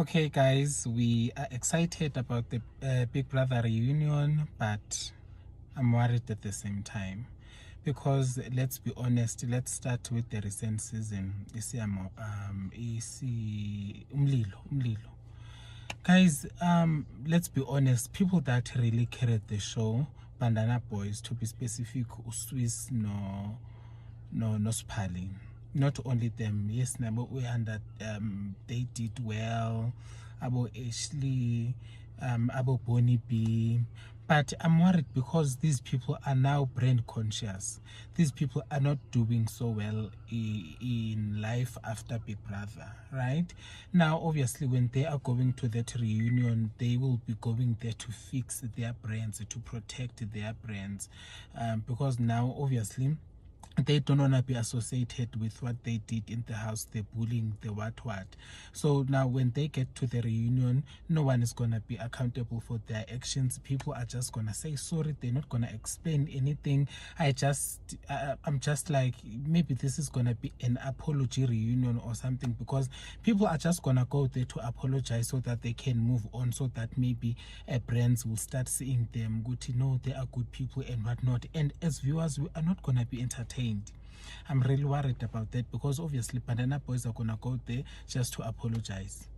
Okay, guys, we are excited about the Big Brother reunion, but I'm worried at the same time because let's be honest. Let's start with the recent season. Umlilo. Guys, let's be honest. People that really carried the show, Bandana Boys, to be specific, Swiss no Spali. Not only them, yes, we under they did well, about Ashley, about Bonnie B. But I'm worried because these people are now brand conscious. These people are not doing so well in life after Big Brother, right? Now, obviously, when they are going to that reunion, they will be going there to fix their brands, to protect their brands, because now, obviously, they don't want to be associated with what they did in the house, the bullying, the what. So now when they get to the reunion, no one is going to be accountable for their actions. People are just going to say sorry. They're not going to explain anything. I'm just like, maybe this is going to be an apology reunion or something, because people are just going to go there to apologize so that they can move on, so that maybe brands will start seeing them good, to know they are good people and whatnot. And as viewers, we are not going to be entertained. I'm really worried about that, because obviously Bandana Boys are gonna go there just to apologize.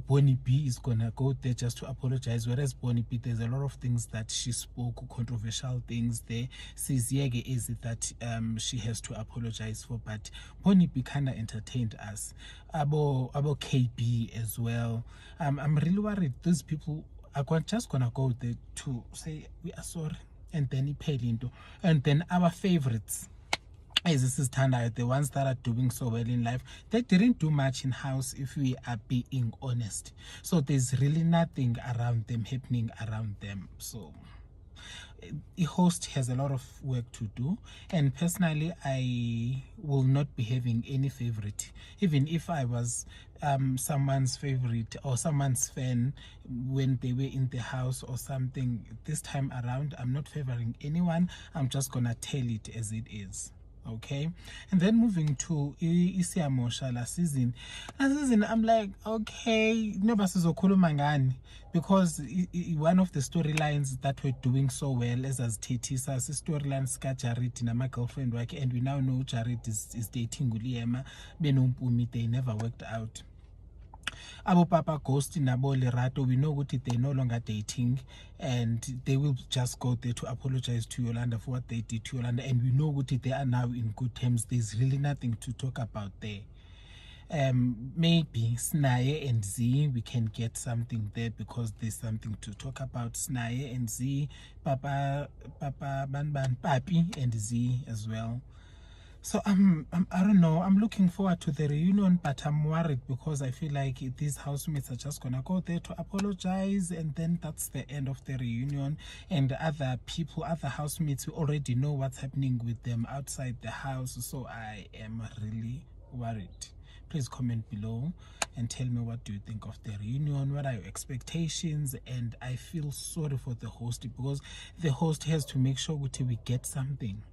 Bonnie B is gonna go there just to apologize, whereas Bonnie B, there's a lot of things that she spoke, controversial things there. Says is it that she has to apologize for, but Bonnie B kinda entertained us. About KB as well. I'm really worried those people are just gonna go there to say we are sorry, and then into, and then our favorites, as this is turned out, the ones that are doing so well in life, they didn't do much in house, if we are being honest. So there's really nothing around them happening around them. So the host has a lot of work to do, and personally I will not be having any favorite. Even if I was someone's favorite or someone's fan when they were in the house or something, this time around I'm not favoring anyone. I'm just gonna tell it as it is. Okay, and then moving to Isiamosha last season, I'm like, okay, no, because one of the storylines that were doing so well as Tetisa, storyline ska Jared and my girlfriend, and we now know Jared is dating Guliema Benumpumi. They never worked out. Abo Papa Ghost Nabo Lerato, we know what they're no longer dating, and they will just go there to apologize to Yolanda for what they did to Yolanda, and we know what they are now in good terms. There's really nothing to talk about there. Maybe Snaye and Z, we can get something there because there's something to talk about. Snaye and Z, Papa Banban, Papi and Z as well. So I don't know, I'm looking forward to the reunion, but I'm worried because I feel like these housemates are just gonna go there to apologize, and then that's the end of the reunion. And other people, other housemates, we already know what's happening with them outside the house. So I am really worried. Please comment below and tell me, what do you think of the reunion? What are your expectations? And I feel sorry for the host, because the host has to make sure we get something.